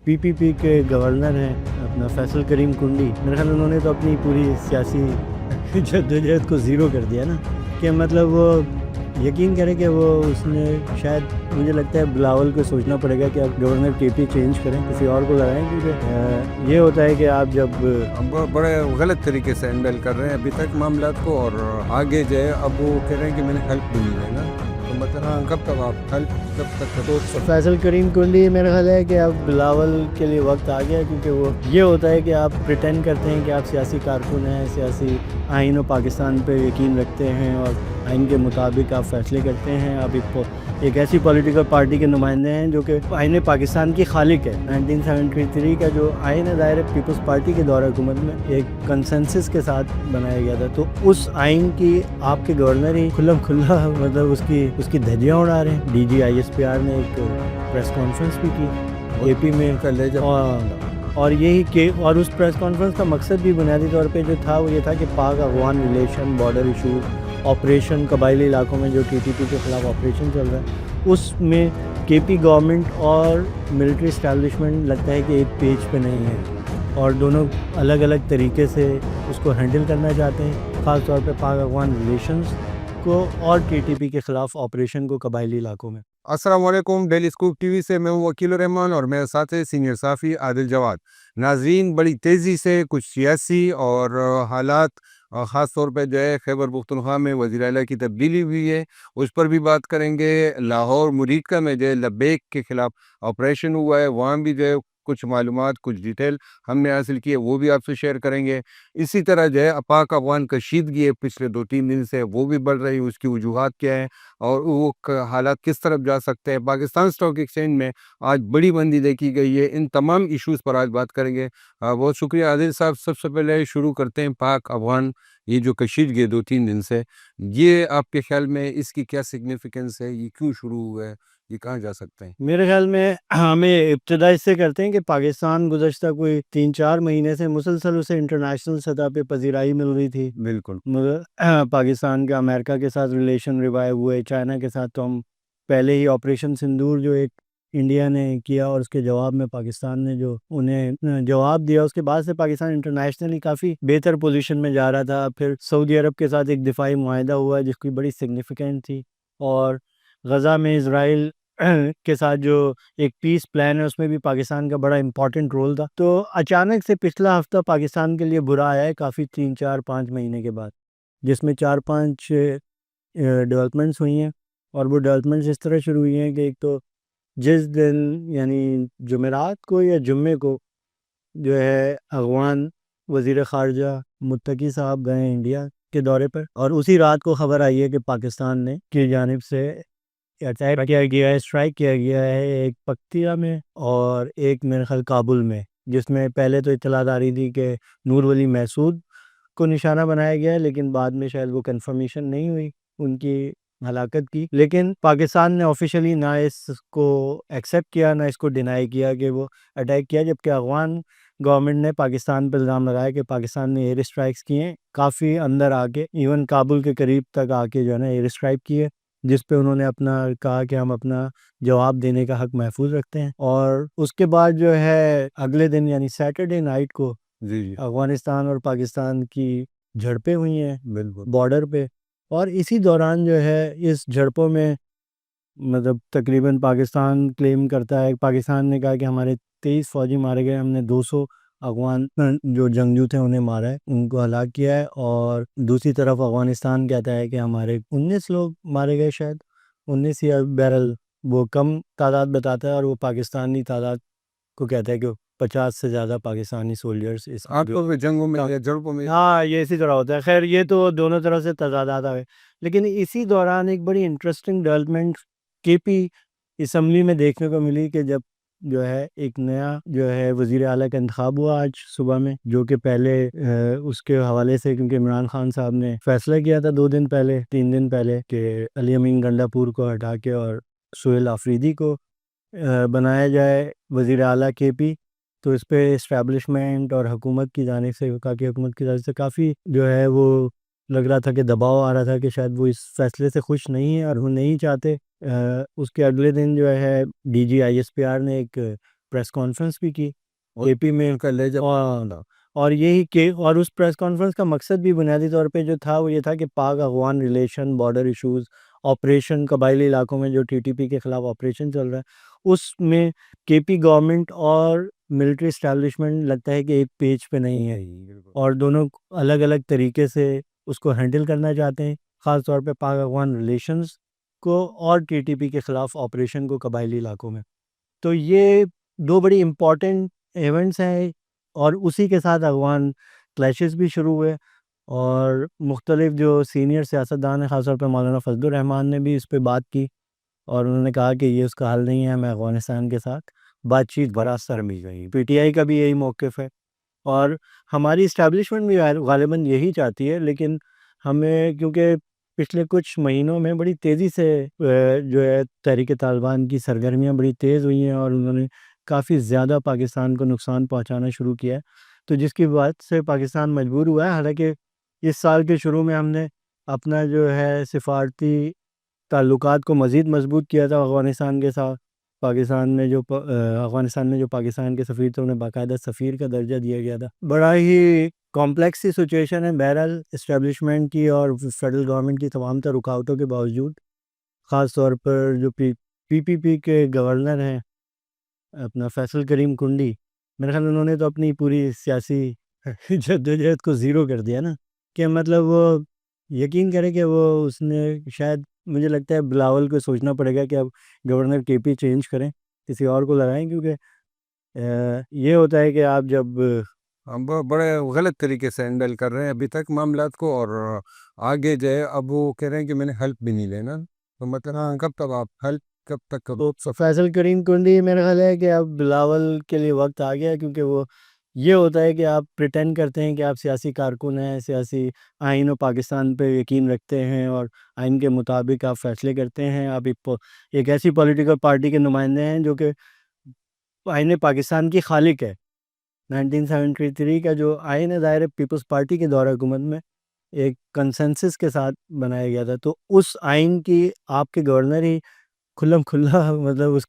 پی پی پی کے گورنر ہیں اپنا فیصل کریم کنڈی، میرے خیال انہوں نے تو اپنی پوری سیاسی جدوجہد کو زیرو کر دیا نا، کہ مطلب وہ یقین کریں کہ وہ اس نے شاید مجھے لگتا ہے بلاول کو سوچنا پڑے گا کہ آپ گورنر کے پی چینج کریں، کسی اور کو لگائیں، کیونکہ یہ ہوتا ہے کہ آپ جب بڑے غلط طریقے سے ہینڈل کر رہے ہیں ابھی تک معاملات کو، اور آگے جو ہے اب وہ کہہ رہے ہیں کہ میں نے ہیلپ بھی نہیں لینا، تو مطلب کب تک آپ ہیلپ کب تک فیصل کریم کنڈی میرا خیال ہے کہ اب بلاول کے لیے وقت آ گیا، کیونکہ وہ یہ ہوتا ہے کہ آپ پریٹینڈ کرتے ہیں کہ آپ سیاسی کارکن ہیں، سیاسی آئین و پاکستان پہ یقین رکھتے ہیں اور آئین کے مطابق آپ فیصلے کرتے ہیں، آپ ایک ایسی پولیٹیکل پارٹی کے نمائندے ہیں جو کہ آئین پاکستان کی خالق ہے۔ 1973 کا جو آئین ہے ظاہر ہے پیپلز پارٹی کے دور حکومت میں ایک کنسنسس کے ساتھ بنایا گیا تھا، تو اس آئین کی آپ کے گورنر ہی کھلم کھلا مطلب اس کی دھجیاں اڑا رہے ہیں۔ D G I S P R نے ایک پریس کانفرنس بھی کی اے پی میں، اور یہی کہ اور اس پریس کانفرنس کا مقصد بھی بنیادی طور پہ جو تھا وہ یہ تھا کہ Pak Afghan relation, border issues, operation قبائلی علاقوں میں جو ٹی ٹی پی کے خلاف آپریشن چل رہا ہے، اس میں کے پی گورنمنٹ اور ملٹری اسٹیبلشمنٹ لگتا ہے کہ ایک پیج پہ نہیں ہے، اور دونوں الگ الگ طریقے سے اس کو ہینڈل کرنا چاہتے ہیں، خاص طور پہ پاک افغان ریلیشنز کو اور ٹی ٹی پی کے خلاف آپریشن کو قبائلی علاقوں میں۔ السلام علیکم، ڈیلی اسکوپ ٹی وی سے میں ہوں وکیل الرحمان اور میرے ساتھ ہے سینئر صحافی عادل جواد۔ ناظرین، بڑی تیزی سے کچھ سیاسی اور حالات، خاص طور پہ جو ہے خیبر پختونخوا میں وزیر اعلیٰ کی تبدیلی ہوئی ہے، اس پر بھی بات کریں گے۔ لاہور مریدکا میں جو ہے لبیک کے خلاف آپریشن ہوا ہے، وہاں بھی جو ہے کچھ معلومات، کچھ ڈیٹیل ہم نے حاصل کی ہے، وہ بھی آپ سے شیئر کریں گے۔ اسی طرح جو ہے پاک افغان کشیدگی ہے پچھلے 2-3 دن سے، وہ بھی بڑھ رہی ہے، اس کی وجوہات کیا ہیں اور وہ حالات کس طرف جا سکتے ہیں۔ پاکستان اسٹاک ایکسچینج میں آج بڑی مندی دیکھی گئی ہے، ان تمام ایشوز پر آج بات کریں گے۔ بہت شکریہ عادل صاحب۔ سب سے پہلے شروع کرتے ہیں پاک افغان یہ جو کشیدگی ہے 2-3 دن سے، یہ آپ کے خیال میں اس کی کیا سگنیفیکنس ہے، یہ کیوں شروع ہوا ہے، یہ کہاں جا سکتے ہیں؟ میرے خیال میں ہمیں ابتدا اس سے کرتے ہیں کہ پاکستان گزشتہ کوئی 3-4 مہینے سے مسلسل اسے انٹرنیشنل سطح پہ پذیرائی مل رہی تھی، بالکل مگر پاکستان کا امریکہ کے ساتھ ریلیشن ریوائیو ہوئے، چائنا کے ساتھ تو ہم پہلے ہی آپریشن سندور جو ایک انڈیا نے کیا اور اس کے جواب میں پاکستان نے جو انہیں جواب دیا، اس کے بعد سے پاکستان انٹرنیشنلی کافی بہتر پوزیشن میں جا رہا تھا۔ پھر سعودی عرب کے ساتھ ایک دفاعی معاہدہ ہوا جس کی بڑی سگنیفیکنٹ تھی، اور غزہ میں اسرائیل کے ساتھ جو ایک پیس پلان ہے اس میں بھی پاکستان کا بڑا امپورٹنٹ رول تھا۔ تو اچانک سے پچھلا ہفتہ پاکستان کے لیے برا آیا ہے، کافی 3-4-5 مہینے کے بعد، جس میں 4-5 ڈیولپمنٹس ہوئی ہیں، اور وہ ڈیولپمنٹس اس طرح شروع ہوئی ہیں کہ ایک تو جس دن یعنی جمعرات کو یا جمعے کو جو ہے افغان وزیر خارجہ متقی صاحب گئے ہیں انڈیا کے دورے پر، اور اسی رات کو خبر آئی ہے کہ پاکستان نے کی جانب سے اٹیک کیا گیا ہے، اسٹرائک کیا گیا ہے، ایک پکتیا میں اور ایک میرے خیال کابل میں، جس میں پہلے تو اطلاع آ رہی تھی کہ نور ولی محسود کو نشانہ بنایا گیا ہے، لیکن بعد میں شاید وہ کنفرمیشن نہیں ہوئی ان کی ہلاکت کی۔ لیکن پاکستان نے آفیشلی نہ اس کو ایکسیپٹ کیا نہ اس کو ڈینائی کیا کہ وہ اٹیک کیا، جبکہ افغان گورنمنٹ نے پاکستان پر الزام لگایا کہ پاکستان نے ایئر اسٹرائکس کیے ہیں، کافی اندر آ کے، ایون کابل کے قریب تک آ کے جو ہے نا ایئر اسٹرائک کیے، جس پہ انہوں نے اپنا کہا کہ ہم اپنا جواب دینے کا حق محفوظ رکھتے ہیں۔ اور اس کے بعد جو ہے اگلے دن یعنی سیٹرڈے نائٹ کو جی افغانستان اور پاکستان کی جھڑپیں ہوئی ہیں بالکل بارڈر پہ، اور اسی دوران جو ہے اس جھڑپوں میں مطلب تقریباً پاکستان کلیم کرتا ہے، پاکستان نے کہا کہ ہمارے 23 فوجی مارے گئے، ہم نے 200 افغان جو جنگجو تھے انہیں مارا ہے، ان کو ہلاک کیا ہے، اور دوسری طرف افغانستان کہتا ہے کہ ہمارے 19 لوگ مارے گئے، شاید 19 یا بہرحال وہ کم تعداد بتاتا ہے، اور وہ پاکستانی تعداد کو کہتا ہے کہ 50 سے زیادہ پاکستانی سولجرز اس آپ کو جنگوں میں یا جڑپوں میں؟ ہاں یہ اسی طرح ہوتا ہے۔ خیر یہ تو دونوں طرف سے تضادات آئے، لیکن اسی دوران ایک بڑی انٹرسٹنگ ڈیولپمنٹ کے پی اسمبلی میں دیکھنے کو ملی کہ جب جو ہے ایک نیا جو ہے وزیر اعلیٰ کا انتخاب ہوا آج صبح میں، جو کہ پہلے اس کے حوالے سے کیونکہ عمران خان صاحب نے فیصلہ کیا تھا 3 دن پہلے کہ علی امین گنڈا پور کو ہٹا کے اور سہیل آفریدی کو بنایا جائے وزیر اعلیٰ کے پی، تو اس پہ اسٹیبلشمنٹ اور حکومت کی جانب سے، وفاقی حکومت کی جانب سے کافی جو ہے وہ لگ رہا تھا کہ دباؤ آ رہا تھا کہ شاید وہ اس فیصلے سے خوش نہیں ہیں اور وہ نہیں چاہتے۔ اس کے اگلے دن جو ہے D G I S P R نے ایک پریس کانفرنس بھی کی اور کے پی میں کا لہجہ اور یہی کہ اور اس پریس کانفرنس کا مقصد بھی بنیادی طور پہ جو تھا وہ یہ تھا کہ Pak Afghan relation, border issues, operation قبائلی علاقوں میں جو ٹی ٹی پی کے خلاف آپریشن چل رہا ہے اس میں کے پی گورنمنٹ اور ملٹری اسٹیبلشمنٹ لگتا ہے کہ ایک پیج پہ نہیں ہے، اور دونوں الگ الگ طریقے سے اس کو ہینڈل کرنا چاہتے ہیں، خاص طور پہ پاک افغان ریلیشنز کو اور ٹی ٹی پی کے خلاف آپریشن کو قبائلی علاقوں میں۔ تو یہ دو بڑی امپورٹنٹ ایونٹس ہیں، اور اسی کے ساتھ افغان کلیشز بھی شروع ہوئے، اور مختلف جو سینئر سیاستدان ہیں خاص طور پہ مولانا فضل الرحمان نے بھی اس پہ بات کی، اور انہوں نے کہا کہ یہ اس کا حل نہیں ہے، ہمیں افغانستان کے ساتھ بات چیت برا بھی گئی۔ پی ٹی آئی کا بھی یہی موقف ہے، اور ہماری اسٹیبلشمنٹ بھی غالباً یہی چاہتی ہے، لیکن ہمیں کیونکہ پچھلے کچھ مہینوں میں بڑی تیزی سے جو ہے تحریک طالبان کی سرگرمیاں بڑی تیز ہوئی ہیں، اور انہوں نے کافی زیادہ پاکستان کو نقصان پہنچانا شروع کیا ہے، تو جس کی وجہ سے پاکستان مجبور ہوا ہے۔ حالانکہ اس سال کے شروع میں ہم نے اپنا جو ہے سفارتی تعلقات کو مزید مضبوط کیا تھا افغانستان کے ساتھ۔ افغانستان میں جو پاکستان کے سفیر تھے انہیں باقاعدہ سفیر کا درجہ دیا گیا تھا۔ بڑا ہی کمپلیکس سی سچویشن ہے بہرحال اسٹیبلشمنٹ کی اور فیڈرل گورنمنٹ کی تمام تر رکاوٹوں کے باوجود، خاص طور پر جو پی پی کے گورنر ہیں اپنا فیصل کریم کنڈی، میرے خیال انہوں نے تو اپنی پوری سیاسی جدوجہد کو زیرو کر دیا نا، کہ مطلب وہ یقین کرے کہ وہ اس نے شاید مجھے لگتا ہے بلاول کو سوچنا پڑے گا کہ اب گورنر کے پی چینج کریں، کسی اور کو لگائیں، کیونکہ یہ ہوتا ہے کہ آپ جب ہم بڑے غلط طریقے سے ہینڈل کر رہے ہیں ابھی تک معاملات کو، اور آگے جو ہے اب وہ کہہ رہے ہیں کہ میں نے ہیلپ بھی نہیں لینا، تو مطلب کب تک آپ ہیلپ کب تک کرو؟ تو فیصل کریم کنڈی میرا خیال ہے کہ اب بلاول کے لیے وقت آ گیا، کیونکہ وہ یہ ہوتا ہے کہ آپ پریٹینڈ کرتے ہیں کہ آپ سیاسی کارکن ہیں، سیاسی آئین و پاکستان پہ یقین رکھتے ہیں، اور آئین کے مطابق آپ فیصلے کرتے ہیں، آپ ایک ایسی پولیٹیکل پارٹی کے نمائندے ہیں جو کہ آئین پاکستان کی خالق ہے۔ 1973 کا جو آئین ہے ظاہر پیپلز پارٹی کے دور حکومت میں ایک کنسنسس کے ساتھ بنایا گیا تھا، تو اس آئین کی آپ کے گورنر ہی کھلم کھلا مطلب اس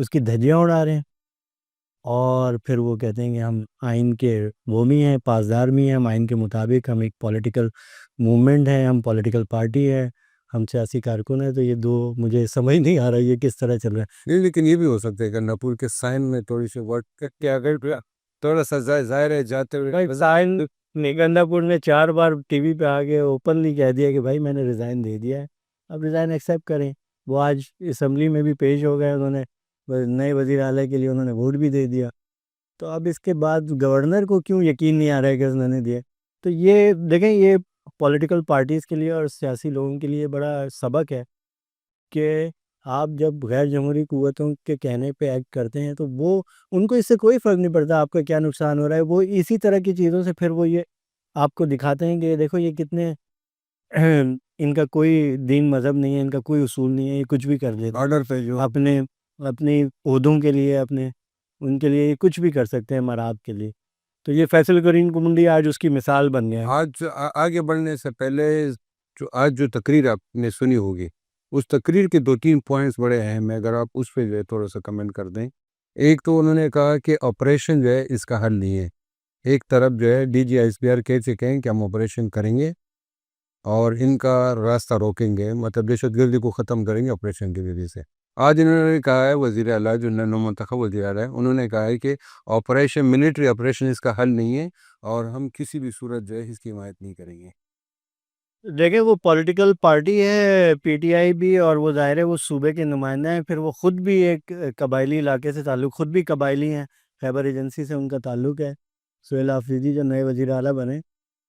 کی دھجیاں اڑا رہے ہیں، اور پھر وہ کہتے ہیں کہ ہم آئین کے وہ بھی ہیں، پاسدار بھی ہیں، ہم آئین کے مطابق ہم ایک پولیٹیکل موومنٹ ہیں، ہم پولیٹیکل پارٹی ہے، ہم سیاسی کارکن ہیں۔ تو یہ دو مجھے سمجھ نہیں آ رہا یہ کس طرح چل رہا ہے۔ نہیں، لیکن یہ بھی ہو سکتا ہے کہ نپور کے سائن میں تھوڑی سی ورڈ کے اگر تھوڑا سا ظاہر ہے جاتے ہوئے ریزائن نگندہ پور نے 4 بار ٹی وی پہ آگے اوپنلی کہہ دیا کہ بھائی میں نے ریزائن دے دیا ہے، اب ریزائن ایکسیپٹ کریں۔ وہ آج اسمبلی میں بھی پیش ہو گئے، انہوں نے نئے وزیر اعلیٰ کے لیے انہوں نے ووٹ بھی دے دیا، تو اب اس کے بعد گورنر کو کیوں یقین نہیں آ رہا ہے کہ انہوں نے دیا؟ تو یہ دیکھیں، یہ پولیٹیکل پارٹیز کے لیے اور سیاسی لوگوں کے لیے بڑا سبق ہے کہ آپ جب غیر جمہوری قوتوں کے کہنے پہ ایکٹ کرتے ہیں تو وہ ان کو اس سے کوئی فرق نہیں پڑتا آپ کا کیا نقصان ہو رہا ہے، وہ اسی طرح کی چیزوں سے پھر وہ یہ آپ کو دکھاتے ہیں کہ دیکھو یہ کتنے ان کا کوئی دین مذہب نہیں ہے، ان کا کوئی اصول نہیں ہے، یہ کچھ بھی کر دیتے آرڈر پہ جو اپنی عہدوں کے لیے، ان کے لیے یہ کچھ بھی کر سکتے ہیں مراد کے لیے۔ تو یہ فیصل کریم کنڈی آج اس کی مثال بن گیا ہے۔ آج آگے بڑھنے سے پہلے جو تقریر آپ نے سنی ہوگی، اس تقریر کے 2-3 پوائنٹس بڑے اہم ہیں، اگر آپ اس پہ جو ہے تھوڑا سا کمنٹ کر دیں۔ ایک تو انہوں نے کہا کہ آپریشن جو ہے اس کا حل نہیں ہے، ایک طرف جو ہے D G S P R کہہ چکے ہیں کہ ہم آپریشن کریں گے اور ان کا راستہ روکیں گے، مطلب دہشت گردی کو ختم کریں گے آپریشن کے ذریعے سے۔ آج انہوں نے کہا ہے وزیر اعلیٰ جو نومنتخب وزیر اعلیٰ ہے، انہوں نے کہا ہے کہ آپریشن ملٹری آپریشن اس کا حل نہیں ہے، اور ہم کسی بھی صورت جو ہے اس کی حمایت نہیں کریں گے۔ دیکھیں وہ پولیٹیکل پارٹی ہے پی ٹی آئی بھی، اور وہ ظاہر ہے وہ صوبے کے نمائندہ ہیں، پھر وہ خود بھی ایک قبائلی علاقے سے تعلق، خود بھی قبائلی ہیں، خیبر ایجنسی سے ان کا تعلق ہے۔ سہیل آفریدی جو نئے وزیر اعلیٰ بنے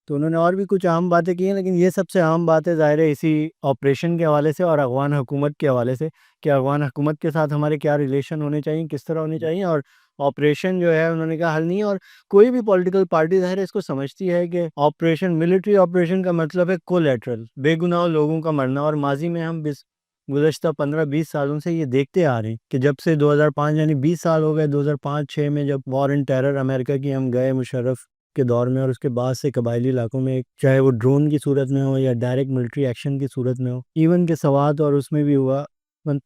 تو انہوں نے اور بھی کچھ اہم باتیں کی ہیں، لیکن یہ سب سے اہم بات ہے ظاہر ہے اسی آپریشن کے حوالے سے اور افغان حکومت کے حوالے سے، کہ افغان حکومت کے ساتھ ہمارے کیا ریلیشن ہونے چاہیے، کس طرح ہونے چاہیے، اور آپریشن جو ہے انہوں نے کہا حل نہیں ہے۔ اور کوئی بھی پولیٹیکل پارٹی ظاہر ہے اس کو سمجھتی ہے کہ آپریشن، ملٹری آپریشن کا مطلب ہے کولیٹرل، بے گناہ لوگوں کا مرنا، اور ماضی میں ہم گزشتہ 15-20 سالوں سے یہ دیکھتے آ رہے ہیں کہ جب سے 2005 یعنی 20 سال ہو گئے، 2005-6 میں جب وار ان ٹیرر امریکہ کی ہم گئے مشرف کے دور میں، اور اس کے بعد سے قبائلی علاقوں میں چاہے وہ ڈرون کی صورت میں ہو یا ڈائریکٹ ملٹری ایکشن کی صورت میں ہو، ایون کہ سوات اور اس میں بھی ہوا،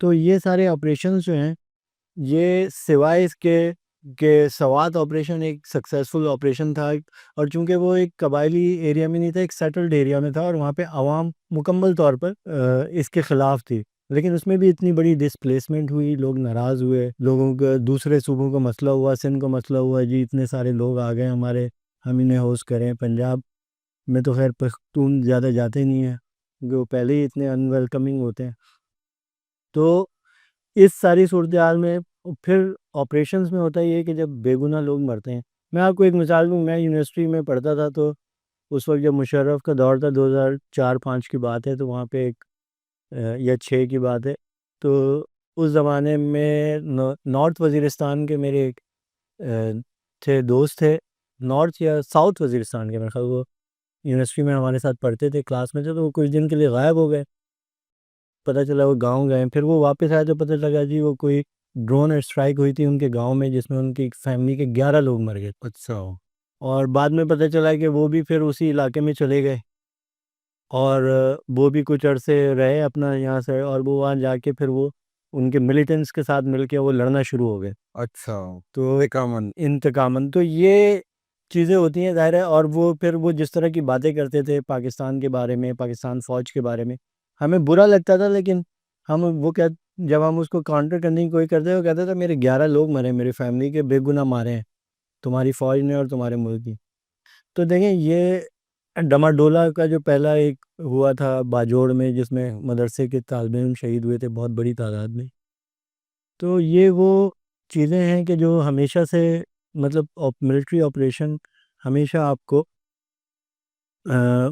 تو یہ سارے آپریشنز جو ہیں یہ سوائے اس کے کہ سوات آپریشن ایک سکسیزفل آپریشن تھا، اور چونکہ وہ ایک قبائلی ایریا میں نہیں تھا، ایک سیٹلڈ ایریا میں تھا، اور وہاں پہ عوام مکمل طور پر اس کے خلاف تھی، لیکن اس میں بھی اتنی بڑی ڈسپلیسمنٹ ہوئی، لوگ ناراض ہوئے، لوگوں کا دوسرے صوبوں کا مسئلہ ہوا، سندھ کا مسئلہ ہوا، جی اتنے سارے لوگ آ گئے ہمارے، ہم انہیں ہوسٹ کریں۔ پنجاب میں تو خیر پختون زیادہ جاتے نہیں ہیں کیونکہ وہ پہلے ہی اتنے ان ویلکمنگ ہوتے ہیں۔ تو اس ساری صورتحال میں پھر آپریشنز میں ہوتا یہ ہے کہ جب بے گناہ لوگ مرتے ہیں، میں آپ کو ایک مثال دوں، میں یونیورسٹی میں پڑھتا تھا، تو اس وقت جب مشرف کا دور تھا، 2004-05 کی بات ہے، تو وہاں پہ ایک یا 6 کی بات ہے، تو اس زمانے میں نارتھ وزیرستان کے میرے ایک تھے دوست تھے، نارتھ یا ساؤتھ وزیرستان کے، میرے خیال وہ یونیورسٹی میں ہمارے ساتھ پڑھتے تھے، کلاس میں تھے، تو وہ کچھ دن کے لیے غائب ہو گئے، پتہ چلا وہ گاؤں گئے، پھر وہ واپس آئے تو پتہ لگا جی وہ کوئی ڈرون اسٹرائک ہوئی تھی ان کے گاؤں میں، جس میں ان کی فیملی کے 11 لوگ مر گئے، اچھا اور بعد میں پتہ چلا کہ وہ بھی پھر اسی علاقے میں چلے گئے، اور وہ بھی کچھ عرصے رہے اپنا یہاں سے، اور وہ وہاں جا کے پھر وہ ان کے ملیٹنٹس کے ساتھ مل کے وہ لڑنا شروع ہو گئے، اچھا تو کامن انتقاماً، تو یہ چیزیں ہوتی ہیں ظاہر ہے، اور وہ پھر وہ جس طرح کی باتیں کرتے تھے پاکستان کے بارے میں، پاکستان فوج کے بارے میں، ہمیں برا لگتا تھا، لیکن ہم وہ جب ہم اس کو کاؤنٹر کرنے کی کوئی کرتے، وہ کہتا تھا میرے 11 لوگ مرے، میری فیملی کے بے گناہ مارے ہیں تمہاری فوج نے اور تمہارے ملک کی۔ تو دیکھیں یہ ڈماڈولا کا جو پہلا ایک ہوا تھا باجوڑ میں، جس میں مدرسے کے طالب علم شہید ہوئے تھے بہت بڑی تعداد میں، تو یہ وہ چیزیں ہیں کہ جو ہمیشہ سے مطلب ملٹری آپریشن ہمیشہ آپ کو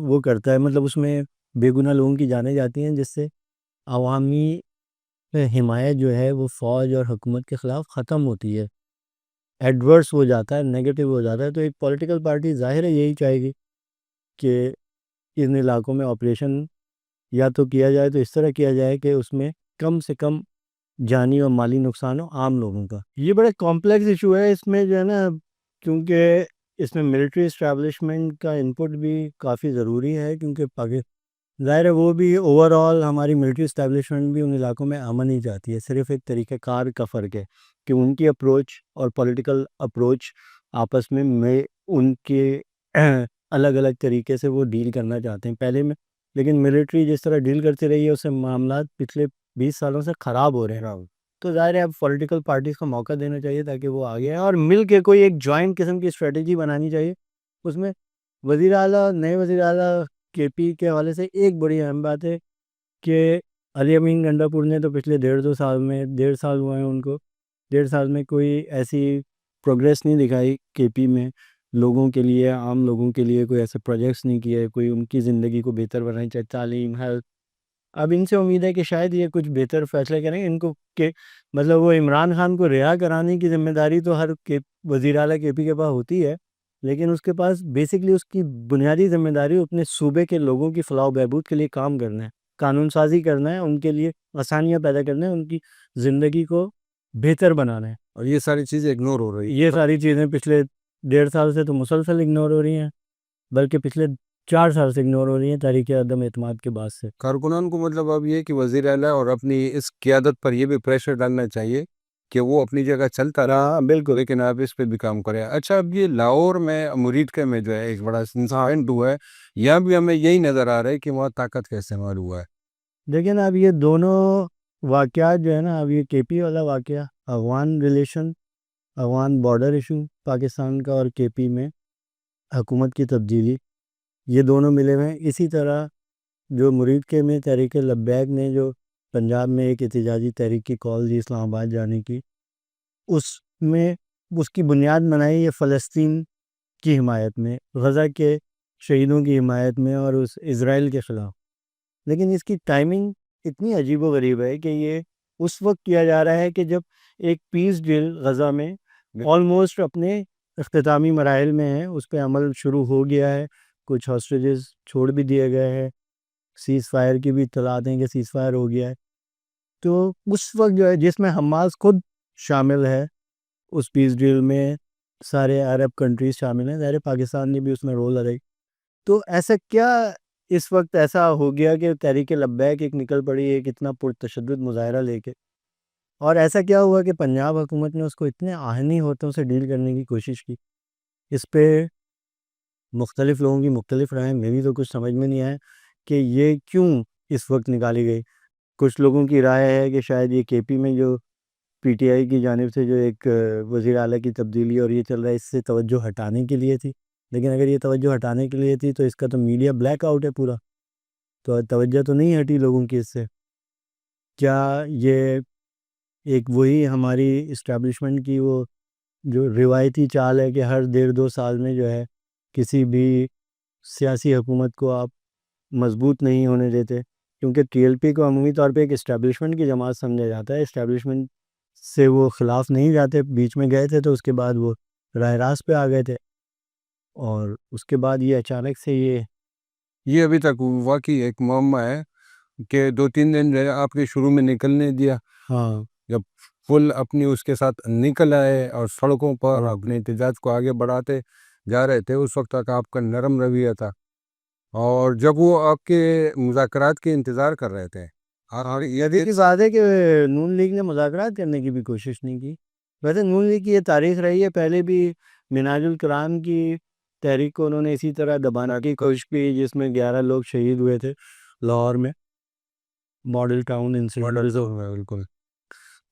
وہ کرتا ہے، مطلب اس میں بے گناہ لوگوں کی جانیں جاتی ہیں، جس سے عوامی حمایت جو ہے وہ فوج اور حکومت کے خلاف ختم ہوتی ہے، ایڈورس ہو جاتا ہے، نیگیٹو ہو جاتا ہے۔ تو ایک پولیٹیکل پارٹی ظاہر ہے یہی چاہے گی کہ ان علاقوں میں آپریشن یا تو کیا جائے تو اس طرح کیا جائے کہ اس میں کم سے کم جانی اور مالی نقصان ہو عام لوگوں کا۔ یہ بڑا کمپلیکس ایشو ہے، اس میں جو ہے نا، کیونکہ اس میں ملٹری اسٹیبلشمنٹ کا انپٹ بھی کافی ضروری ہے، کیونکہ ظاہر ہے وہ بھی اوور آل ہماری ملٹری اسٹیبلشمنٹ بھی ان علاقوں میں امن ہی چاہتی ہے، صرف ایک طریقہ کار کا فرق ہے کہ ان کی اپروچ اور پولیٹیکل اپروچ آپس میں ان کے الگ الگ طریقے سے وہ ڈیل کرنا چاہتے ہیں پہلے میں، لیکن ملٹری جس طرح ڈیل کرتی رہی ہے اس سے معاملات پچھلے 20 سالوں سے خراب ہو رہے ہیں، برابر تو ظاہر ہے اب پولیٹیکل پارٹیز کو موقع دینا چاہیے تاکہ وہ آگے آئیں اور مل کے کوئی ایک جوائنٹ قسم کی اسٹریٹجی بنانی چاہیے۔ اس میں وزیر اعلیٰ، نئے وزیر اعلیٰ کے پی کے حوالے سے ایک بڑی اہم بات ہے کہ علی امین گنڈا پور نے تو پچھلے 1.5-2 سال میں، 1.5 سال ہوئے ہیں ان کو، 1.5 سال میں کوئی ایسی پروگریس نہیں دکھائی کے پی میں، لوگوں کے لیے، عام لوگوں کے لیے کوئی ایسے پروجیکٹس نہیں کیے، کوئی ان کی زندگی کو بہتر بنائی، چاہے تعلیم، ہیلتھ۔ اب ان سے امید ہے کہ شاید یہ کچھ بہتر فیصلے کریں ان کو، کہ مطلب وہ عمران خان کو رہا کرانے کی ذمہ داری تو ہر وزیر اعلیٰ کے پی کے پاس ہوتی ہے، لیکن اس کے پاس بیسکلی اس کی بنیادی ذمہ داری اپنے صوبے کے لوگوں کی فلاح و بہبود کے لیے کام کرنا ہے، قانون سازی کرنا ہے، ان کے لیے آسانیاں پیدا کرنا ہے، ان کی زندگی کو بہتر بنانا ہے۔ اور یہ ساری چیزیں اگنور ہو رہی یہ ساری چیزیں پچھلے 1.5 سال سے تو مسلسل اگنور ہو رہی ہیں، بلکہ پچھلے 4 سال سے اگنور ہو رہی ہیں تاریخ عدم اعتماد کے بعد سے۔ کارکنان کو مطلب اب یہ کہ وزیر اعلیٰ اور اپنی اس قیادت پر یہ بھی پریشر ڈالنا چاہیے کہ وہ اپنی جگہ چلتا رہا، ہاں بالکل لیکن آپ اس پہ بھی کام کریں۔ اچھا، اب یہ لاہور میں مرید کے میں جو ہے ایک بڑا انسیڈنٹ ہوا ہے، یہاں بھی ہمیں یہی نظر آ رہا ہے کہ وہاں طاقت کا استعمال ہوا ہے۔ لیکن اب یہ دونوں واقعات جو ہے نا، اب یہ کے پی والا واقعہ، Afghan relation, Afghan border issue Pakistan کا، اور کے پی میں حکومت کی تبدیلی، یہ دونوں ملے ہوئے ہیں۔ اسی طرح جو مرید کے میں تحریک لبیک نے جو پنجاب میں ایک احتجاجی تحریک کی کال دی اسلام آباد جانے کی، اس میں اس کی بنیاد بنائی یہ فلسطین کی حمایت میں، غزہ کے شہیدوں کی حمایت میں، اور اس اسرائیل کے خلاف، لیکن اس کی ٹائمنگ اتنی عجیب و غریب ہے کہ یہ اس وقت کیا جا رہا ہے کہ جب ایک پیس ڈیل غزہ میں آلموسٹ اپنے اختتامی مراحل میں ہے، اس پہ عمل شروع ہو گیا ہے، کچھ ہاسٹیجز چھوڑ بھی دیے گئے ہیں، سیز فائر کی بھی اطلاعات ہیں کہ سیز فائر ہو گیا ہے، تو اس وقت جو ہے جس میں حماس خود شامل ہے اس پیس ڈیل میں، سارے عرب کنٹریز شامل ہیں، ظاہر پاکستان نے بھی اس میں رول ادا، تو ایسا کیا اس وقت ایسا ہو گیا کہ تحریک لبیک ایک نکل پڑی ہے ایک اتنا پرتشدد مظاہرہ لے کے، اور ایسا کیا ہوا کہ پنجاب حکومت نے اس کو اتنے آہنی ہوتوں سے ڈیل کرنے کی کوشش کی. اس پہ مختلف لوگوں کی مختلف رائے، میری تو کچھ سمجھ میں نہیں آیا کہ یہ کیوں اس وقت نکالی گئی. کچھ لوگوں کی رائے ہے کہ شاید یہ کے پی میں جو پی ٹی آئی کی جانب سے جو ایک وزیر اعلیٰ کی تبدیلی اور یہ چل رہا ہے، اس سے توجہ ہٹانے کے لیے تھی. لیکن اگر یہ توجہ ہٹانے کے لیے تھی تو اس کا تو میڈیا بلیک آؤٹ ہے پورا، تو توجہ تو نہیں ہٹی لوگوں کی اس سے. کیا یہ ایک وہی ہماری اسٹیبلشمنٹ کی وہ جو روایتی چال ہے کہ ہر 1.5-2 سال میں جو ہے کسی بھی سیاسی حکومت کو آپ مضبوط نہیں ہونے دیتے، کیونکہ ٹی ایل پی کو عمومی طور پہ ایک اسٹیبلشمنٹ کی جماعت سمجھا جاتا ہے. اسٹیبلشمنٹ سے وہ خلاف نہیں جاتے، بیچ میں گئے تھے تو اس کے بعد وہ راہ راست پہ آ گئے تھے، اور اس کے بعد یہ اچانک سے یہ ابھی تک واقعی ایک معمہ ہے کہ 2-3 دن جو ہے آپ کے شروع میں نکلنے دیا، ہاں جب فل اپنی اس کے ساتھ نکل آئے اور سڑکوں پر اپنے احتجاج کو آگے بڑھاتے جا رہے تھے، اس وقت تک آپ کا نرم رویہ تھا. اور جب وہ آپ کے مذاکرات کے انتظار کر رہے تھے، اور یہ کی بات ہے کہ نون لیگ نے مذاکرات کرنے کی بھی کوشش نہیں کی. ویسے نون لیگ کی یہ تاریخ رہی ہے، پہلے بھی منہاج الکرام کی تحریک کو انہوں نے اسی طرح دبانے کی کوشش کی، جس میں 11 لوگ شہید ہوئے تھے لاہور میں ماڈل ٹاؤن انسیڈنٹ. بالکل.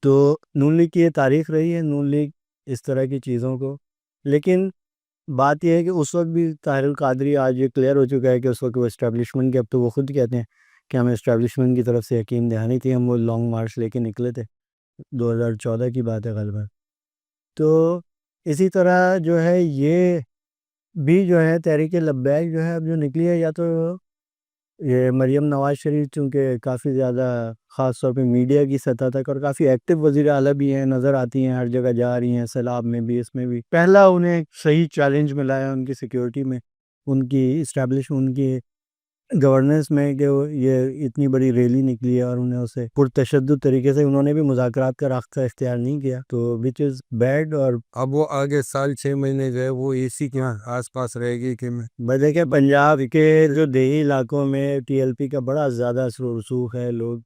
تو نون لیگ کی یہ تاریخ رہی ہے، نون لیگ اس طرح کی چیزوں کو. لیکن بات یہ ہے کہ اس وقت بھی طاہر القادری، آج یہ کلیئر ہو چکا ہے کہ اس وقت وہ اسٹیبلشمنٹ کے، اب تو وہ خود کہتے ہیں کہ ہمیں اسٹیبلشمنٹ کی طرف سے یقین دہانی تھی، ہم وہ لانگ مارچ لے کے نکلے تھے. 2014 کی بات ہے غالباً. تو اسی طرح جو ہے یہ بھی جو ہے تحریک لبیک جو ہے اب جو نکلی ہے، یا تو یہ مریم نواز شریف چونکہ کافی زیادہ خاص طور پہ میڈیا کی سطح تک اور کافی ایکٹیو وزیر اعلیٰ بھی ہیں، نظر آتی ہیں ہر جگہ جا رہی ہیں، سیلاب میں بھی، اس میں بھی پہلا انہیں صحیح چیلنج ملا ہے ان کی سیکیورٹی میں، ان کی اسٹیبلشمنٹ، ان کی گورننس میں، کہ یہ اتنی بڑی ریلی نکلی ہے اور انہیں اسے پرتشدد طریقے سے انہوں نے بھی مذاکرات کا راستہ اختیار نہیں کیا، تو وچ از بیڈ. اور اب وہ آگے سال 6 مہینے جو ہے وہ اے سی کے آس پاس رہے گی کہ میں دیکھیں پنجاب کے جو دیہی علاقوں میں ٹی ایل پی کا بڑا زیادہ اثر و رسوخ ہے، لوگ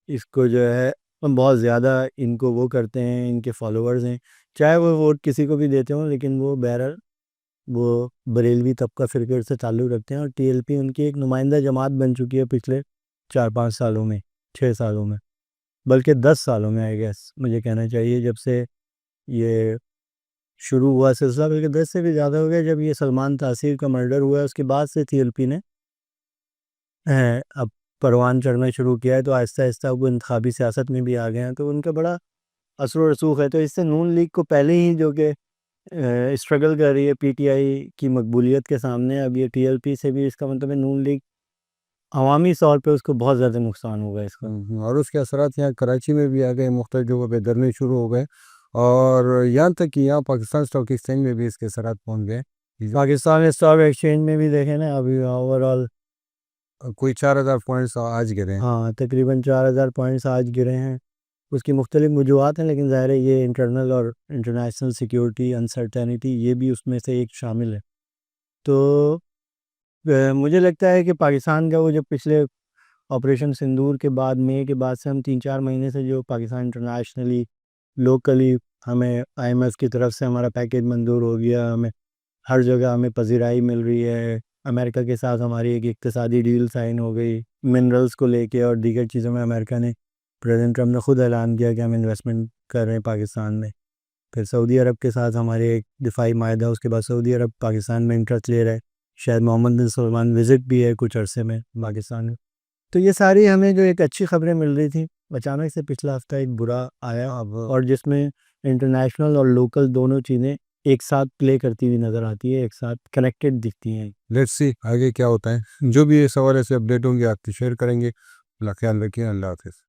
اس کو جو ہے بہت زیادہ ان کو وہ کرتے ہیں، ان کے فالوورز ہیں، چاہے وہ ووٹ کسی کو بھی دیتے ہوں، لیکن وہ بہرحال وہ بریلوی طبقہ فرقے سے تعلق رکھتے ہیں، اور ٹی ایل پی ان کی ایک نمائندہ جماعت بن چکی ہے پچھلے 4-5 سالوں میں، 6 سالوں میں، بلکہ 10 سالوں میں، آئی گیس مجھے کہنا چاہیے، جب سے یہ شروع ہوا سلسلہ، بلکہ 10 سے بھی زیادہ ہو گیا. جب یہ سلمان تاثیر کا مرڈر ہوا ہے اس کے بعد سے ٹی ایل پی نے اب پروان چڑھنا شروع کیا ہے، تو آہستہ آہستہ وہ انتخابی سیاست میں بھی آ گئے ہیں، تو ان کا بڑا اثر و رسوخ ہے. تو اس سے نون لیگ کو پہلے ہی جو کہ اسٹرگل کر رہی ہے پی ٹی آئی کی مقبولیت کے سامنے، اب یہ ٹی ایل پی سے بھی، اس کا مطلب ہے نون لیگ عوامی طور پہ اس کو بہت زیادہ نقصان ہوگا اس کا. اور اس کے اثرات یہاں کراچی میں بھی آ گئے، مختلف جگہوں پہ دھرنے شروع ہو گئے، اور یہاں تک کہ یہاں پاکستان اسٹاک ایکسچینج میں بھی اس کے اثرات پہنچ گئے. پاکستان اسٹاک ایکسچینج میں بھی دیکھیں نا، ابھی اوور آل کوئی 4,000 پوائنٹس آج گرے ہیں. ہاں تقریباً 4,000 پوائنٹس آج گرے ہیں. اس کی مختلف وجوہات ہیں، لیکن ظاہر ہے یہ انٹرنل اور انٹرنیشنل سیکیورٹی انسرٹینٹی یہ بھی اس میں سے ایک شامل ہے. تو مجھے لگتا ہے کہ پاکستان کا وہ جو پچھلے آپریشن سندور کے بعد، مئی کے بعد سے ہم 3-4 مہینے سے جو پاکستان انٹرنیشنلی لوکلی ہمیں آئی ایم ایف کی طرف سے ہمارا پیکیج منظور ہو گیا، ہمیں ہر جگہ ہمیں پذیرائی مل رہی ہے، امریکہ کے ساتھ ہماری ایک اقتصادی ڈیل سائن ہو گئی منرلز کو لے کے اور دیگر چیزوں میں. امریکہ نے، پریزیڈنٹ ٹرمپ نے خود اعلان کیا کہ ہم انویسٹمنٹ کر رہے ہیں پاکستان میں. پھر سعودی عرب کے ساتھ ہمارے ایک دفاعی معاہدہ، اس کے بعد سعودی عرب پاکستان میں انٹرسٹ لے رہا ہے، شاید محمد بن سلمان وزٹ بھی ہے کچھ عرصے میں پاکستان میں. تو یہ ساری ہمیں جو ایک اچھی خبریں مل رہی تھیں، اچانک سے پچھلا ہفتہ ایک برا آیا، اور جس میں انٹرنیشنل اور لوکل دونوں چیزیں ایک ساتھ پلے کرتی ہوئی نظر آتی ہے، ایک ساتھ کنیکٹڈ دکھتی ہیں. لیٹس سی آگے کیا ہوتا ہے. جو بھی یہ سوال ایسے اپڈیٹ ہوں گے آپ کی شیئر کریں گے. اللہ خیال رکھیے. اللہ حافظ.